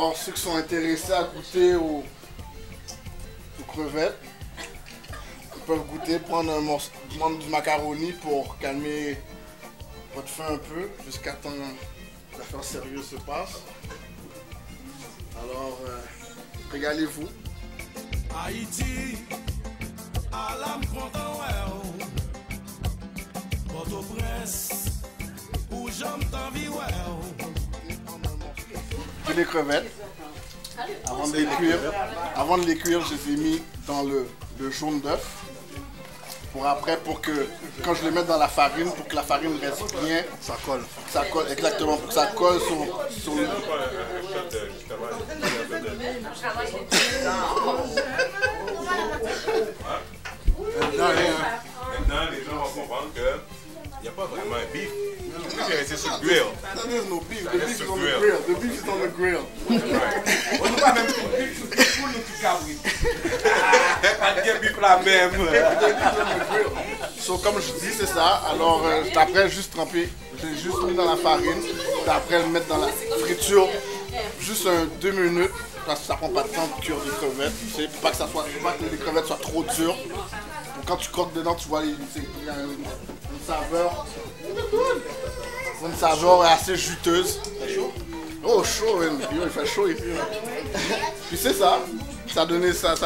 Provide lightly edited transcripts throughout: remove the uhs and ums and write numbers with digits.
Alors, ceux qui sont intéressés à goûter aux crevettes, ils peuvent goûter, prendre du macaroni pour calmer votre faim un peu, jusqu'à temps que l'affaire sérieuse se passe. Alors, régalez-vous. Haïti, à l'âme content, Port-au-Prince, où j'entends vivre. J'ai des crevettes. Avant de les cuire, je les ai mis dans le jaune d'œuf. Pour que, quand je les mette dans la farine, pour que la farine reste bien. Ça colle. Ça colle, exactement, pour que ça colle sur le... Maintenant, les gens vont comprendre qu'il n'y a pas vraiment un beef. C'est resté sur le grill. There's no beef. The beef is on the grill. The beef is on the grill. On ne pas même pour nous qui cabrit. Pas de beef la même. So, comme je dis, c'est ça. Alors, après, juste tremper. J'ai juste mis dans la farine. Puis après, le mettre dans la friture. Juste 2 minutes. Parce que ça prend pas de temps de cuire des crevettes. Tu sais, pour pas que les crevettes soient trop dures. Donc, quand tu croques dedans, tu vois, il y a une saveur assez juteuse. Oh, chaud, man. Il fait chaud ici. Puis c'est ça. Ça a donné ça. Puis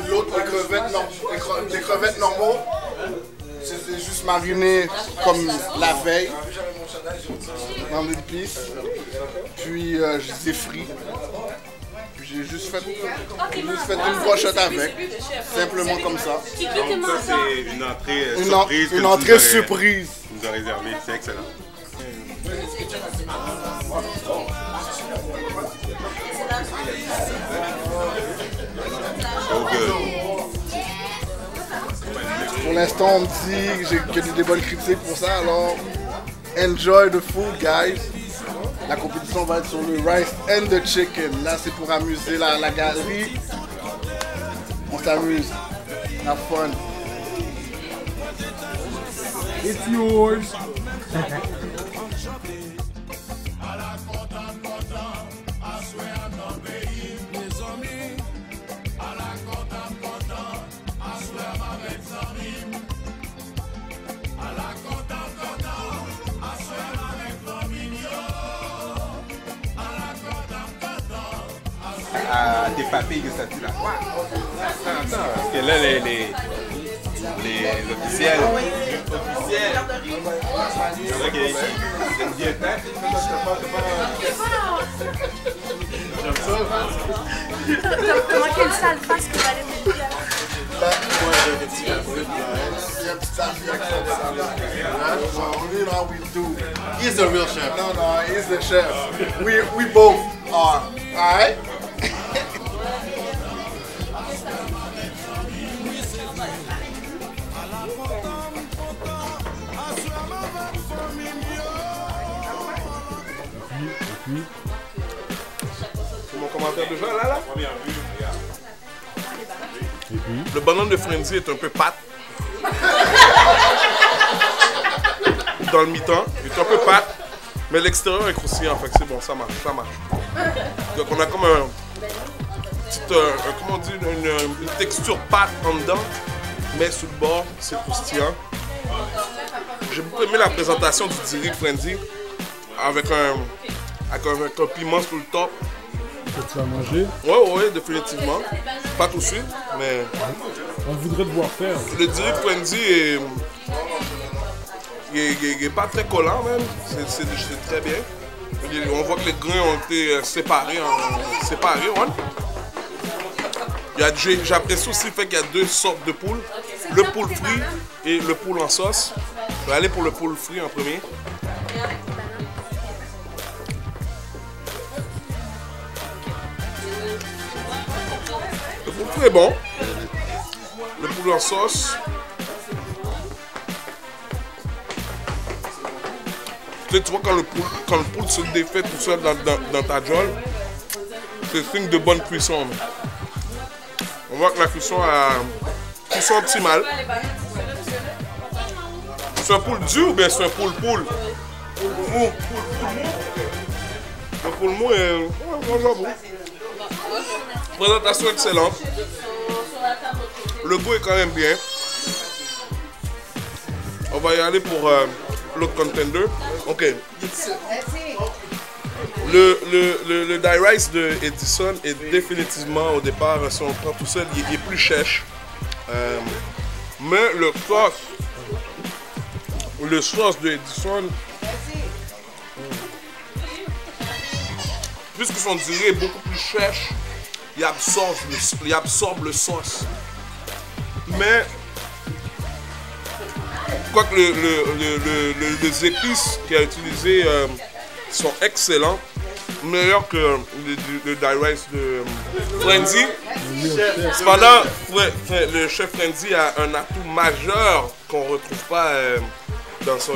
l'autre, les crevettes normaux, c'est juste mariné comme la veille dans l'épice. Puis je les ai frits. Puis j'ai juste fait une brochette avec, simplement comme ça. Donc ça c'est une entrée surprise. Une entrée surprise. Nous a réservé, c'est excellent. Pour l'instant, on me dit que j'ai des bonnes critiques pour ça, alors enjoy the food, guys. La compétition va être sur le rice and the chicken. Là, c'est pour amuser la galerie. On s'amuse. Have fun. It's yours. À tes papilles que ça tue là. Parce que là, les officiels. C'est vrai qu'ils aiment bien. Comment quelle sale face que vous allez me dire? He's the real chef. No, he's the chef. We both are. Alright? C'est mon commentaire de joie là. Le ballon de Frenzy est un peu pâte. Dans le mi-temps, il est un peu pâte, mais l'extérieur est croustillant, fait que c'est bon, ça marche. Donc on a comme comment on dit, une texture pâte en dedans, mais sous le bord, c'est croustillant. J'ai beaucoup aimé la présentation du Diri Frenzy avec un piment sur le top. Que tu vas manger. Ouais, définitivement. Pas tout de suite, mais... On voudrait te voir faire. Le Diri Frenzy il est pas très collant même, c'est très bien. On voit que les grains ont été séparés. Ouais. J'apprécie aussi le fait qu'il y a 2 sortes de poules. Le poule frit et le poule en sauce. Je vais aller pour le poule frit en premier. Le poule frit est bon. Le poule en sauce. Tu vois quand le poule se défait tout seul dans ta jolle, c'est signe de bonne cuisson. On voit que la cuisson optimale. C'est un poule dur ou bien c'est un poule mou? Donc pour le mot, moi j'avoue. Présentation excellente. Le goût est quand même bien. On va y aller pour l'autre contender. Ok. Le dry rice de Edison est définitivement au départ, si on prend tout seul, il est plus chèche. Mais le sauce de Edison, puisque son durée est beaucoup plus chèche, il absorbe le sauce. Mais quoique les épices qu'il a utilisées sont excellents, meilleurs que le dry rice de Frenzy. Cependant, le chef Frenzy a un atout majeur qu'on ne retrouve pas dans ce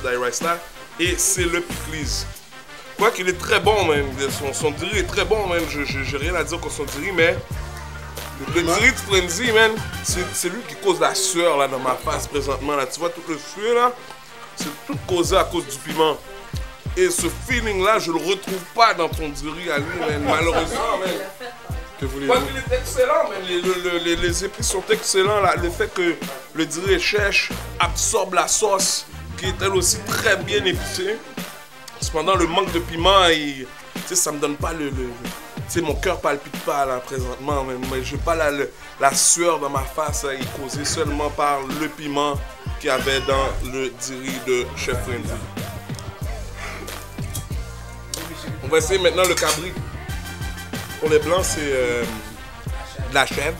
dry rice là, et c'est le pickles. Quoi qu'il est très bon même, son diri est très bon même, j'ai rien à dire contre son diri, mais le diri de Frenzy, man, c'est lui qui cause la sueur là dans ma face présentement là. Tu vois tout le feu là, c'est tout causé à cause du piment. Et ce feeling là, je le retrouve pas dans ton diri à lui, man, malheureusement, man. Que voulez-vous? Il est excellent, man. Les épices sont excellents là. Le fait que le diri est chèche absorbe la sauce, qui est elle aussi très bien épicée. Cependant, le manque de piment, ça me donne pas mon cœur palpite pas là présentement, mais j'ai pas la sueur dans ma face, est causée seulement par le piment qu'il y avait dans le diri de Chef Frenzy. On va essayer maintenant le cabri. Pour les blancs, c'est de la chèvre.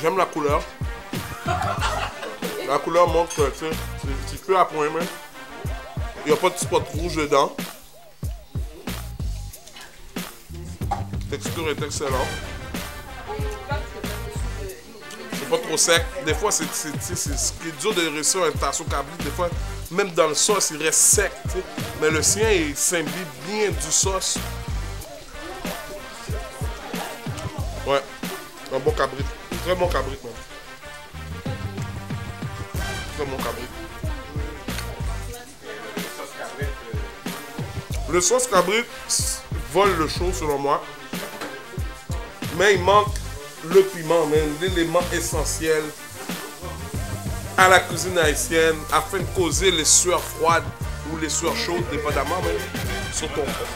J'aime la couleur. La couleur montre que c'est plus à point même. Il n'y a pas de spot rouge dedans. La texture est excellente. C'est pas trop sec. Des fois, c'est ce qui est dur de réussir un tasso cabri. Des fois, même dans le sauce, il reste sec. T'sais. Mais le sien, il s'imbibe bien du sauce. Ouais, un bon cabri. Très bon cabri même. Mon cabri. Le sauce cabri vole le show selon moi, mais il manque le piment, l'élément essentiel à la cuisine haïtienne afin de causer les sueurs froides ou les sueurs chaudes, dépendamment même sur ton fond.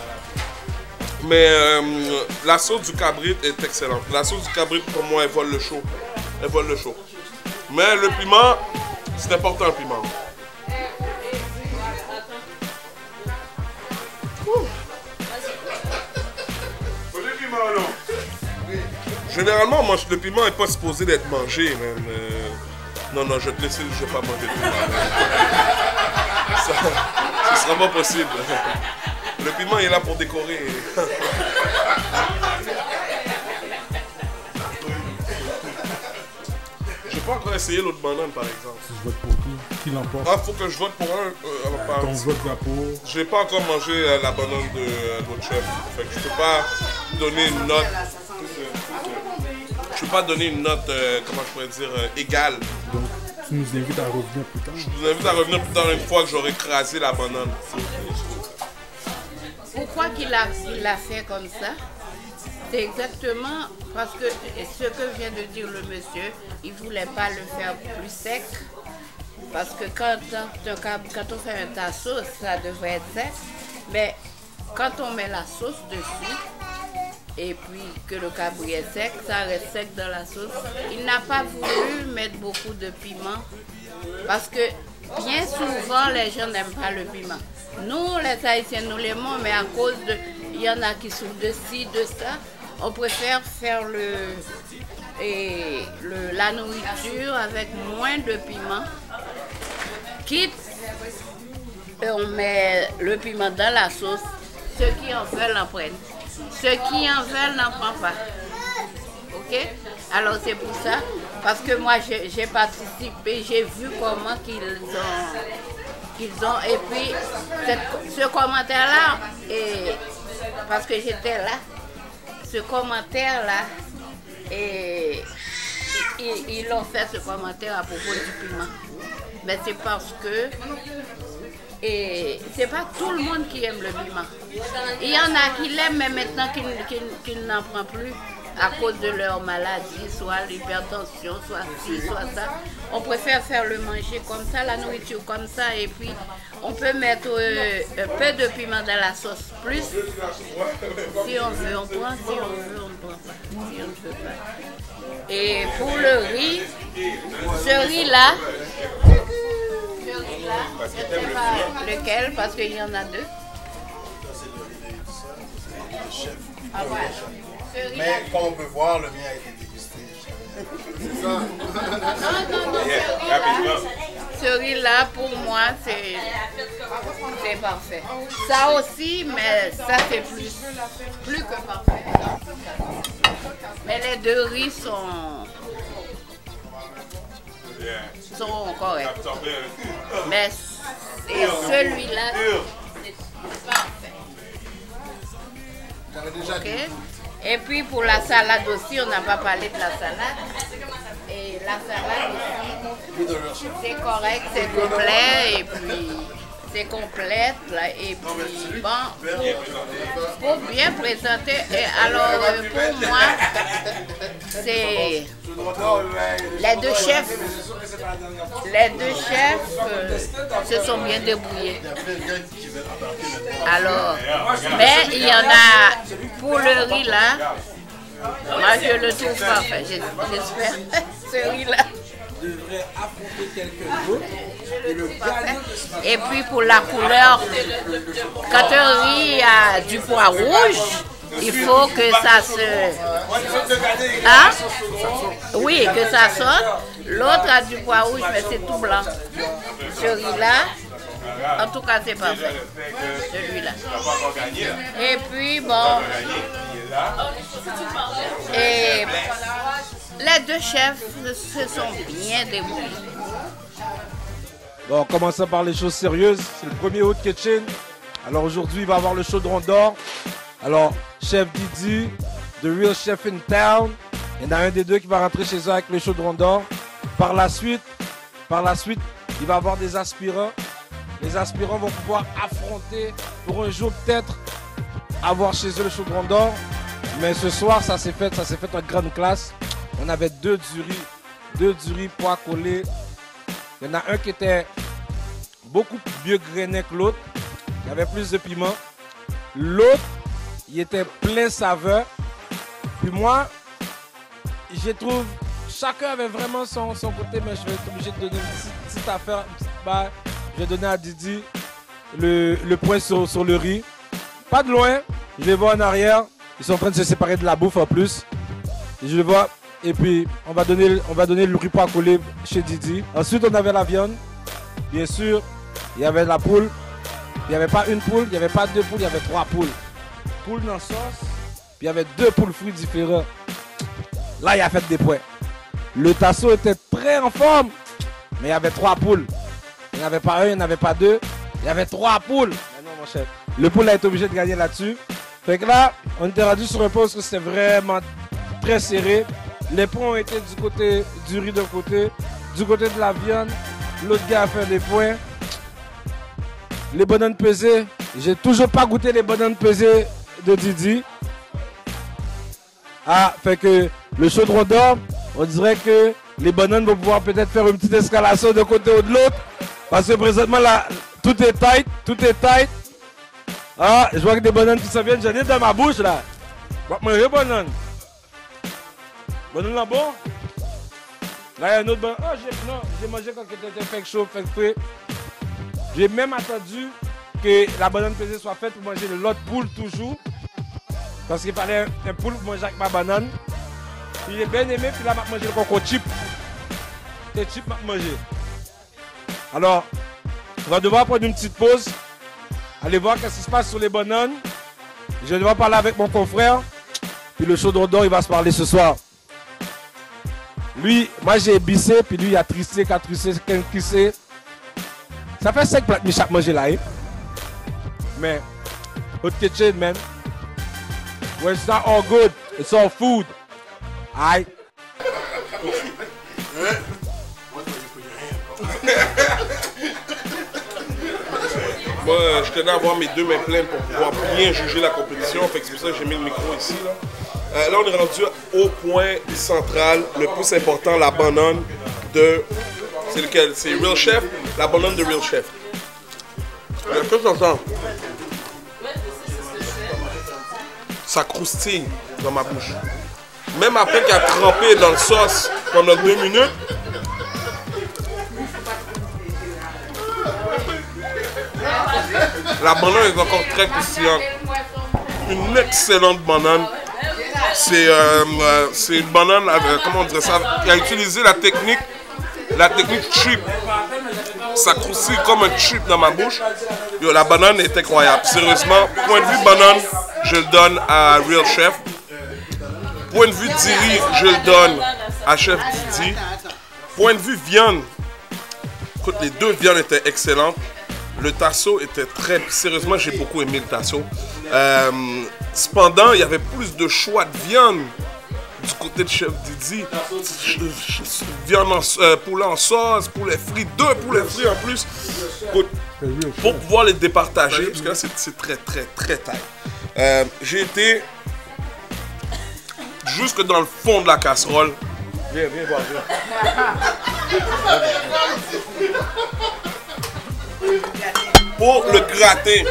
Mais la sauce du cabri est excellente. La sauce du cabri pour moi elle vole le show. Elle vole le show. Mais le piment, c'est important le piment. Généralement, le piment n'est pas supposé d'être mangé. Même. Non, je vais te laisser, je ne vais pas manger le piment. Ça ne sera pas possible. Le piment est là pour décorer. Je n'ai pas encore essayé l'autre banane par exemple. Si je vote pour qui l'emporte? Ah, faut que je vote pour un. Ton vote va pour. Je n'ai pas encore mangé la banane de l'autre chef. Fait que je peux pas donner une note. Je peux pas donner une note, comment je pourrais dire, égale. Donc, tu nous invites à revenir plus tard? Je vous invite à revenir plus tard une fois que j'aurai écrasé la banane. Pourquoi qu'il l'a fait comme ça? C'est exactement parce que ce que vient de dire le monsieur, il ne voulait pas le faire plus sec. Parce que quand on fait un tas sauce, ça devrait être sec. Mais quand on met la sauce dessus, et puis que le cabri est sec, ça reste sec dans la sauce. Il n'a pas voulu mettre beaucoup de piment parce que bien souvent les gens n'aiment pas le piment. Nous les Haïtiens nous l'aimons, mais à cause de, il y en a qui souffrent de ci, de ça, on préfère faire la nourriture avec moins de piment. Quitte, on met le piment dans la sauce, ceux qui en veulent en prennent. Ceux qui en veulent n'en prennent pas. Ok? Alors c'est pour ça, parce que moi j'ai participé, j'ai vu comment qu'ils ont, et puis ce commentaire-là, parce que j'étais là, ce commentaire-là, et ils ont fait ce commentaire à propos du piment. Mais c'est parce que et c'est pas tout le monde qui aime le piment. Il y en a qui l'aiment, mais maintenant qui n'en prennent plus à cause de leur maladie, soit l'hypertension, soit ci, soit ça. On préfère faire le manger comme ça, la nourriture comme ça, et puis on peut mettre un peu de piment dans la sauce plus. Si on veut, on prend, si on veut, on ne prend pas. Si on ne veut pas. Et pour le riz, ce riz-là, je ne sais pas lequel, parce qu'il y en a deux. Ah voilà. Mais comme on peut voir, le mien a été dégusté. C'est ça. Non, ce riz-là, pour moi, c'est parfait. Ça aussi, mais ça c'est plus que parfait. Mais les deux riz sont corrects. Mais celui-là, c'est parfait. Ok. Et puis pour la salade aussi, on n'a pas parlé de la salade. Et la salade aussi, c'est correct, c'est complet, et puis c'est complète. Là, et puis bon, pour bien présenter, et alors pour moi, c'est les deux chefs se sont bien débrouillés. Alors, mais il y en a pour le riz là, moi je le trouve parfait, j'espère. Ce riz là devrait affronter quelques autres et le gagnant de ce et puis pour la couleur, quand un riz a du pois rouge, il faut que ça se... Hein? Oui, que ça saute. L'autre a du pois rouge, mais c'est tout blanc. Ce riz-là, en tout cas, c'est parfait. Celui-là. Et puis, bon... Et les deux chefs se sont bien débrouillés. Bon, commençons par les choses sérieuses. C'est le premier Haute Kitchen. Alors aujourd'hui, il va y avoir le chaudron d'or. Alors, chef Didi, The Real Chef in Town. Il y en a un des deux qui va rentrer chez eux avec le chaudron d'or. Par la suite, il va y avoir des aspirants. Les aspirants vont pouvoir affronter pour un jour peut-être avoir chez eux le chaudron d'or. Mais ce soir, ça s'est fait en grande classe. On avait deux du riz pois collés. Il y en a un qui était beaucoup mieux grainé que l'autre. Il y avait plus de piment. L'autre, il était plein saveur. Puis moi, je trouve, chacun avait vraiment son côté, mais je vais être obligé de donner une petite affaire, une petite barre. Je vais donner à Didi le point sur le riz. Pas de loin, je les vois en arrière. Ils sont en train de se séparer de la bouffe en plus. Je les vois. Et puis, on va donner le riz pois collé chez Didi. Ensuite, on avait la viande. Bien sûr, il y avait la poule. Il n'y avait pas une poule, il n'y avait pas deux poules, il y avait trois poules. Poule dans la sauce, puis il y avait deux poules fruits différents. Là, il a fait des points. Le tasso était très en forme, mais il y avait trois poules. Il n'y en avait pas un, il n'y en avait pas deux, il y avait trois poules. Mais non, mon chef. Le poule a été obligé de gagner là-dessus. Fait que là, on était rendu sur un point parce que c'était vraiment très serré. Les points ont été du côté du riz d'un côté, du côté de la viande. L'autre gars a fait des points. Les bananes pesées, j'ai toujours pas goûté les bananes pesées de Didi. Ah, fait que le chaudron d'or, on dirait que les bananes vont pouvoir peut-être faire une petite escalation d'un côté ou de l'autre. Parce que présentement là, tout est tight. Ah, je vois que des bananes qui s'en viennent, j'en ai dans ma bouche là. Je vais manger banane. Banane là bon? Là il y a un autre banane. Ah, j'ai mangé quand c'était fait chaud, fait frais. J'ai même attendu que la banane pesée soit faite pour manger l'autre poule toujours. Parce qu'il fallait un poule pour manger avec ma banane. Puis j'ai bien aimé, puis là, je vais manger le coco chip. C'est chip, je vais manger. Alors, on va devoir prendre une petite pause. Aller voir ce qui se passe sur les bananes. Je vais devoir parler avec mon confrère. Puis le chaudron d'or, il va se parler ce soir. Lui, moi j'ai bissé, puis lui il a trissé, quinquissé. Ça fait 5 plats que chaque manger là. Hein? Mais, Haute Kitchen, man. When it's not all good, it's all food. Aight? Moi, je tenais à avoir mes deux mains pleines pour pouvoir bien juger la compétition. Fait que c'est pour ça que j'ai mis le micro ici. Là, on est rendu au point central, le plus important, la banane de... C'est lequel? C'est Real Chef, la banane de Real Chef. Il y a tout longtemps. Ça croustille dans ma bouche. Même après qu'elle a trempé dans le sauce pendant 2 minutes, la banane est encore très croustillante. Une excellente banane. C'est une banane, comment on dirait ça, qui a utilisé la technique chip. Ça croustille comme un chip dans ma bouche. Yo, la banane est incroyable. Sérieusement, point de vue banane, je le donne à Real Chef. Point de vue diri, je le donne à Chef Didi. Point de vue viande, écoute, les deux viandes étaient excellentes. Le tasso était très... Sérieusement, j'ai beaucoup aimé le tasso. Cependant, il y avait plus de choix de viande du côté de Chef Didi. Viande poulet en sauce, poulet frit, 2 poulets frits en plus. Écoute, pour pouvoir les départager, parce que là, c'est très, très, très tight. J'ai été jusque dans le fond de la casserole. Viens voir, Pour le gratin,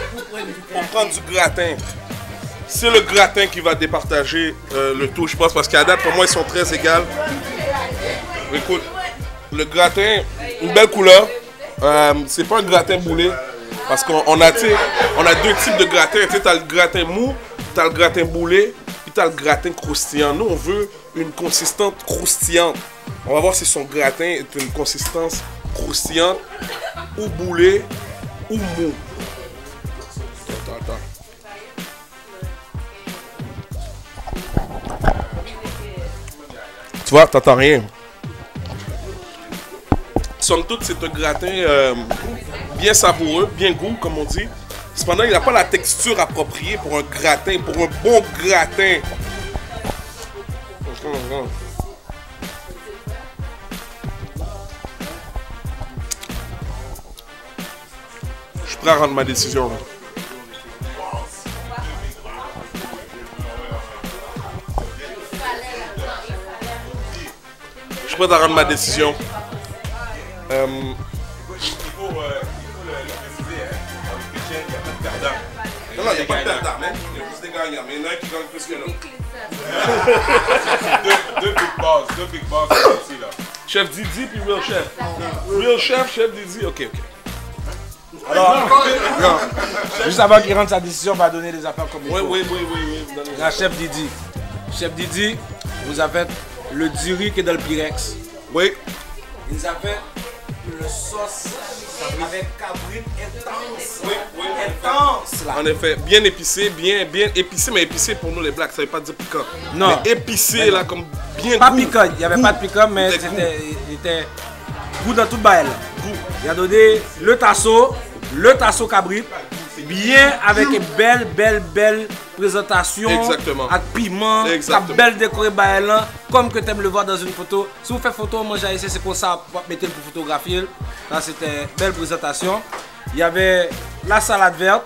pour prendre du gratin, c'est le gratin qui va départager le tout, je pense, parce qu'à date, pour moi, ils sont très égaux. Écoute, le gratin, une belle couleur. C'est pas un gratin boulé, parce qu'on a 2 types de gratin. Tu as le gratin mou, tu as le gratin boulé, puis tu as le gratin croustillant. Nous, on veut une consistance croustillante. On va voir si son gratin est une consistance croustillante ou boulée ou mou. Attends. Tu vois, t'entends rien. Somme toute, c'est un gratin bien savoureux, bien goût, comme on dit. Cependant, il n'a pas la texture appropriée pour un gratin, pour un bon gratin. Je suis prêt à rendre ma décision. Là. Je suis prêt à rendre ma décision. Non, il n'y a pas de perdant, hein. Il y a juste des gagnants, mais il y en a un qui gagne plus que l'autre. deux big boss ici, là. Chef Didi puis Real Chef. Real Chef, Chef Didi, ok. Alors, juste avant qu'il rende sa décision, on va donner les affaires comme il faut. Oui. La Chef Didi. Chef Didi nous a fait le diri qui est dans le Pyrex. Oui. Il nous a fait le sauce avec cabrit intense. Oui. Intense là. En effet, bien épicé, bien épicé, mais épicé pour nous les blacks, ça veut pas dire piquant. Non. Mais épicé là, comme bien pas goût. piquant, il n'y avait pas de piquant, mais il était goût dans toute baelle. Il a donné le tasso cabrit, bien avec une belle présentation. Exactement. Avec piment, ta belle décorée baelle, comme que tu aimes le voir dans une photo. Si vous faites photo, moi j'ai essayé, c'est pour ça, pour mettre pour photographier. Là c'était belle présentation. Il y avait la salade verte,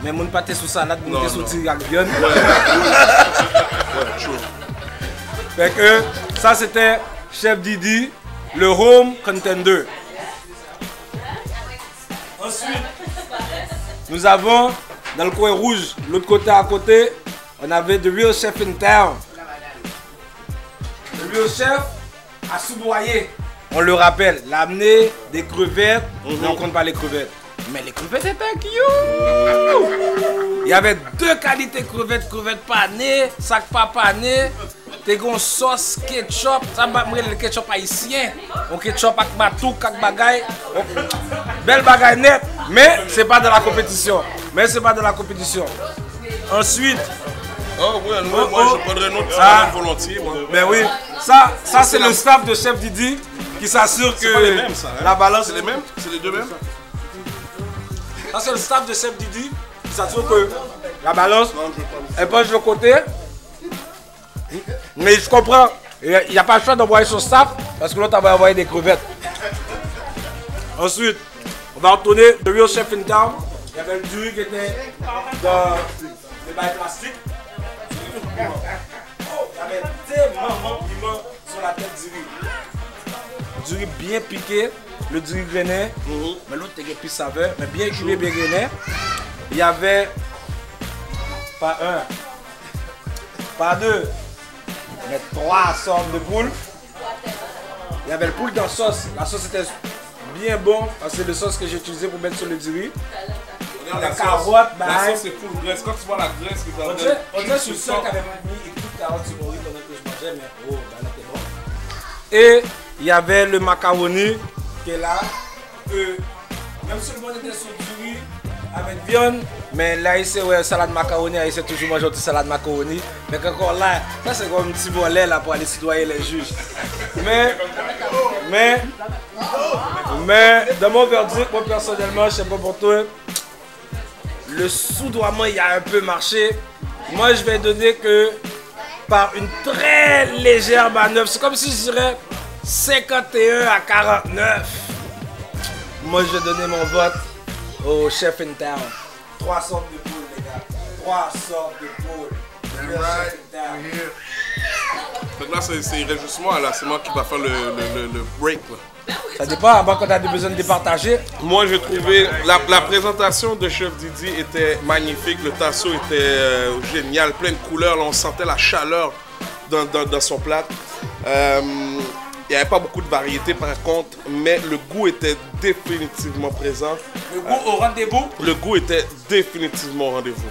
mais mon pâté sous salade, mon pâté sous tiragvion. Fait que ça c'était Chef Didi, le home contender. Ensuite, nous avons dans le coin rouge, l'autre côté à côté, on avait The Real Chef in Town. The Real Chef a soudoyé. On le rappelle, l'amener des crevettes, mais on compte pas les crevettes. Mais les crevettes étaient cute. Il y avait 2 qualités de crevettes, crevettes panées, sac pas pané. T'es gon sauce ketchup, ça m'a le ketchup haïtien. On ketchup avec batou, avec bagay. Belle bagay net, mais c'est pas de la compétition. Ensuite, moi je prendrais une autre salade volontiers. Moi. Ben oui, ça c'est le staff de Chef Didi qui s'assure que c'est pas les mêmes, ça, hein? La balance. C'est les mêmes? C'est les deux mêmes? Ça c'est le staff de Chef Didi qui s'assure que la balance est pas de côté. Mais je comprends, il n'y a pas le choix d'envoyer son staff parce que l'autre va envoyer des crevettes. Ensuite, on va retourner The Real Chef in Town. Il y avait le Dury qui était dans les bails plastiques. Il y avait tellement de piment sur la tête du riz. Du riz bien piqué, le du riz grainé, mais l'autre était plus saveur, mais bien cuit, bien grainé. Il y avait pas un, pas deux, mais 3 sortes de poules. Il y avait le poule dans la sauce. La sauce était bien bon parce que c'est la sauce que j'ai utilisée pour mettre sur le du riz. La carotte, la sauce c'est full graisse. Quand tu vois la graisse que tu as on dirait que je suis sûr qu'il avait mis une toute carotte sur mon riz pendant que je mangeais, mais oh, ben là t'es bon. Et il y avait le macaroni qui est là. Même si le monde était sur du riz avec viande, mais là ici, ouais, salade macaroni, il s'est toujours mangé une salade macaroni. Mais encore là, ça c'est comme un petit volet là pour aller citoyer les juges. Mais dans mon verdict, moi personnellement, je sais pas pour toi, le soudoiement il a un peu marché. Moi je vais donner que par une très légère manœuvre. C'est comme si je dirais 51 à 49. Moi je vais donner mon vote au Chef in Town. 3 sortes de poules les gars. 3 sortes de poules. Chef in Town. Donc là il reste juste moi là, c'est moi qui va faire le break là. Ça dépend, avant quand tu as besoin de départager. Moi j'ai trouvé la présentation de Chef Didi était magnifique, le tasso était génial, plein de couleurs, là, on sentait la chaleur dans son plat. Il n'y avait pas beaucoup de variété par contre, mais le goût était définitivement présent. Le goût au rendez-vous? Le goût était définitivement au rendez-vous.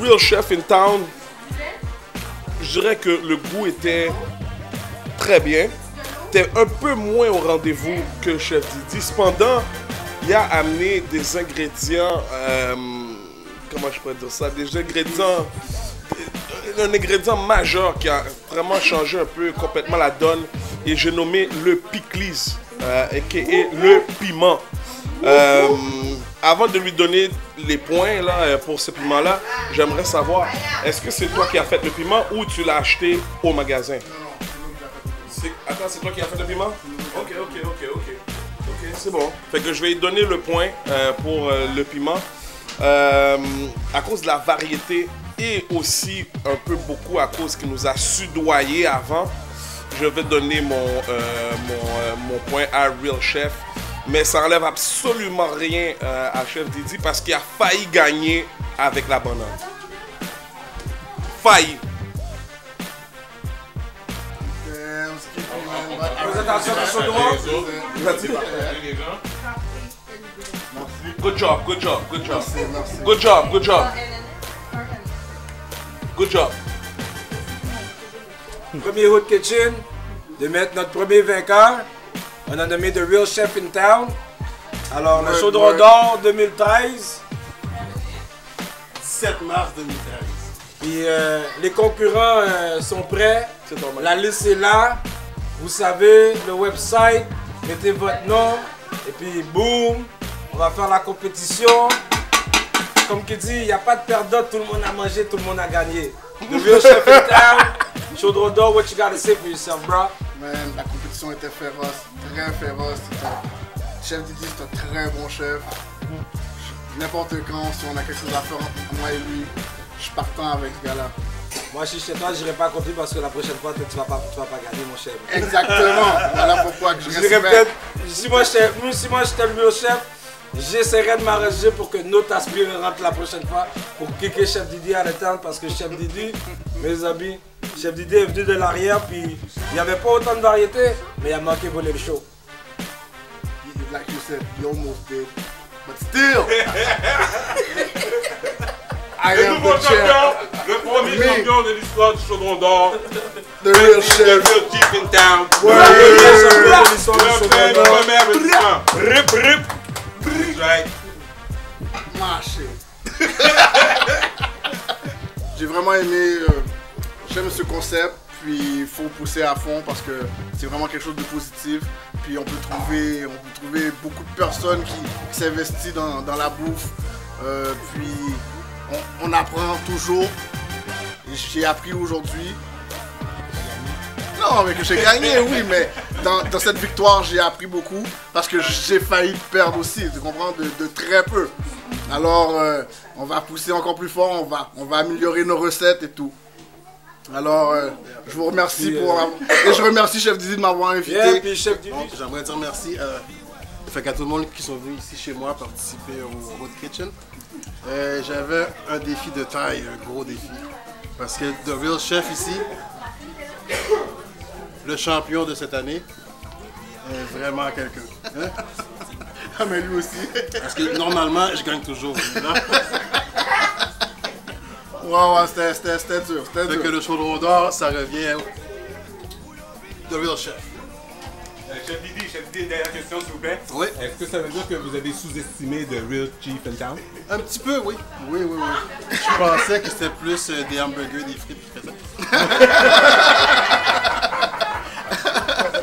Real Chef in Town, je dirais que le goût était très bien. C'était un peu moins au rendez-vous que Chef Didi. Cependant, il a amené des ingrédients, comment je pourrais dire ça, un ingrédient majeur qui a vraiment changé un peu complètement la donne. Et j'ai nommé le pickles, aka le piment. Avant de lui donner les points là, pour ce piment-là, j'aimerais savoir, est-ce que c'est toi qui as fait le piment ou tu l'as acheté au magasin? Attends, c'est toi qui as fait le piment? Ok, c'est bon. Fait que je vais lui donner le point pour le piment. À cause de la variété et aussi un peu beaucoup à cause qu'il nous a sudoyé avant, je vais donner mon point à Real Chef. Mais ça n'enlève absolument rien à Chef Didi parce qu'il a failli gagner avec la banane. Failli. Présentation de son droit. Good job. Premier Hood Kitchen, de mettre notre premier vainqueur. On a nommé The Real Chef in Town. Alors, le Chaudron d'Or 2013. 7 mars 2013. Puis les concurrents sont prêts. La liste est là. Vous savez, le website, mettez votre nom. Et puis, boum, on va faire la compétition. Comme qui dit, il n'y a pas de perdant. Tout le monde a mangé, tout le monde a gagné. The Real Chef in Town. Chaudron d'Or, what you gotta say for yourself, bro? Man, la compétition était féroce, très féroce. Chef Didi, c'est un très bon chef. N'importe quand, si on a quelque chose à faire entre moi et lui, je suis partant avec ce gars-là. Moi, je suis chez toi, je n'irai pas contre lui parce que la prochaine fois, tu vas pas gagner, mon chef. Exactement. Voilà pourquoi que je dirais peut-être, si moi j'étais le Real Chef, j'essaierais de m'arranger pour que notre aspirant rentre la prochaine fois pour kicker Chef Didi à l'étendre parce que Chef Didi, mes amis, Chef Didi est venu de l'arrière puis il n'y avait pas autant de variétés, mais il a manqué voler le show. Like you said, he almost did, but still, I am the champ. Le premier champion de l'histoire du Chaudron d'Or. The Real Chef. The Real Chef in Town. Rip. Right. Marché. J'ai vraiment aimé, j'aime ce concept, puis il faut pousser à fond parce que c'est vraiment quelque chose de positif. Puis on peut trouver beaucoup de personnes qui s'investissent dans la bouffe. Puis on apprend toujours. J'ai appris aujourd'hui. Non, mais que j'ai gagné, oui, mais dans cette victoire, j'ai appris beaucoup parce que j'ai failli perdre aussi, tu comprends, de très peu. Alors, on va pousser encore plus fort, on va améliorer nos recettes et tout. Alors, je vous remercie et je remercie Chef Didi de m'avoir invité. Donc, j'aimerais dire merci à tout le monde qui sont venus ici chez moi participer au Road Kitchen. J'avais un défi de taille, un gros défi. Parce que The Real Chef ici, le champion de cette année, est vraiment quelqu'un. Hein? Ah, mais lui aussi. Parce que normalement, je gagne toujours. Ouais, c'était dur. Fait que le chaudron d'or, ça revient au The Real Chef. Chef Didi, dernière question s'il vous plaît. Oui. Est-ce que ça veut dire que vous avez sous-estimé The Real Chief in Town? Un petit peu, oui. Oui. Je pensais que c'était plus des hamburgers, des frites que ça.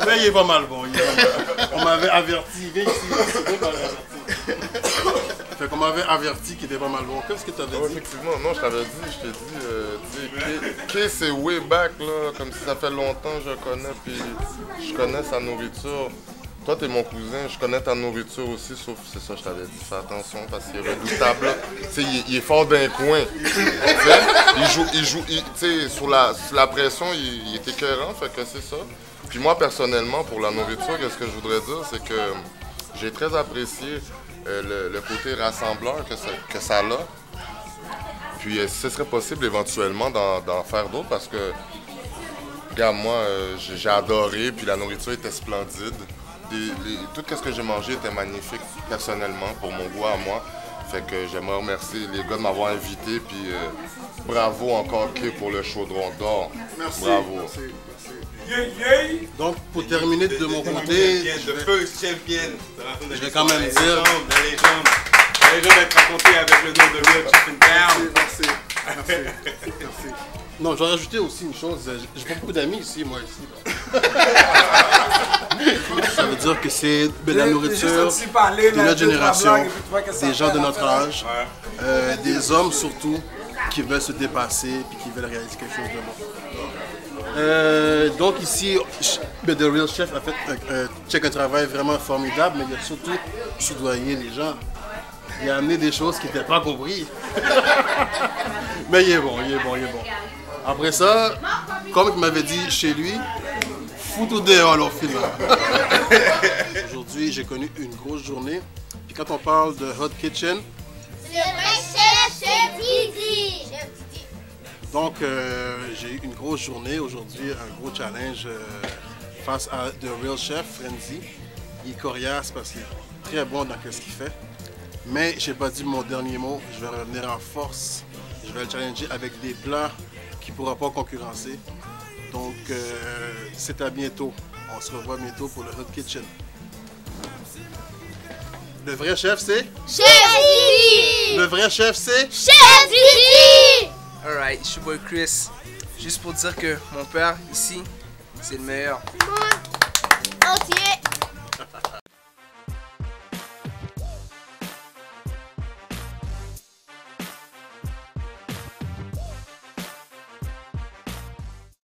Mais il est pas mal bon. On m'avait averti. Viens ici. Fait qu'on m'avait averti qu'il était pas mal bon. Qu'est-ce que tu avais dit? Effectivement, non, je t'avais dit, je t'ai dit, Kay c'est way back, là, comme si ça fait longtemps que je le connais, puis je connais sa nourriture. Toi, t'es mon cousin, je connais ta nourriture aussi, sauf, c'est ça, je t'avais dit, fais attention, parce qu'il est redoutable. Tu sais, il est fort d'un coin. Il joue, tu sais, sous la pression, il est écœurant, fait que c'est ça. Puis moi, personnellement, pour la nourriture, qu'est-ce que je voudrais dire, c'est que j'ai très apprécié le côté rassembleur que ça a. Puis si ce serait possible éventuellement d'en faire d'autres parce que, regarde, moi, j'ai adoré, puis la nourriture était splendide. Tout ce que j'ai mangé était magnifique personnellement pour mon goût à moi. Fait que j'aimerais remercier les gars de m'avoir invité, puis bravo encore Kay pour le chaudron d'or. Merci. Bravo. Merci. Donc, pour terminer de mon côté, je vais quand même dire... Les gens être racontés avec le nom de Real Chief in Town. Merci. Non, je vais rajouter aussi une chose. J'ai pas beaucoup d'amis ici, moi, ici. Ça veut dire que c'est de la nourriture de notre génération, des gens de notre âge, des hommes surtout, qui veulent se dépasser et qui veulent réaliser quelque chose de bon. Donc ici, The Real Chef a fait un travail vraiment formidable, mais il a surtout soudoyé les gens. Il a amené des choses qui n'étaient pas comprises. Mais il est bon. Après ça, comme il m'avait dit chez lui, fous tout dehors au final. Aujourd'hui, j'ai connu une grosse journée. Puis quand on parle de Hot Kitchen, c'est vrai Chef Didi. Donc, j'ai eu une grosse journée aujourd'hui, un gros challenge face à The Real Chef, Frenzy. Il est coriace parce qu'il est très bon dans ce qu'il fait. Mais j'ai pas dit mon dernier mot, je vais revenir en force. Je vais le challenger avec des plats qu'il ne pourra pas concurrencer. Donc, c'est à bientôt. On se revoit bientôt pour le Hot Kitchen. Le vrai chef, c'est? Chef Didi! Le vrai chef, c'est? Chef Didi! Alright, je suis boy Chris. Juste pour dire que mon père, ici, c'est le meilleur. Entier!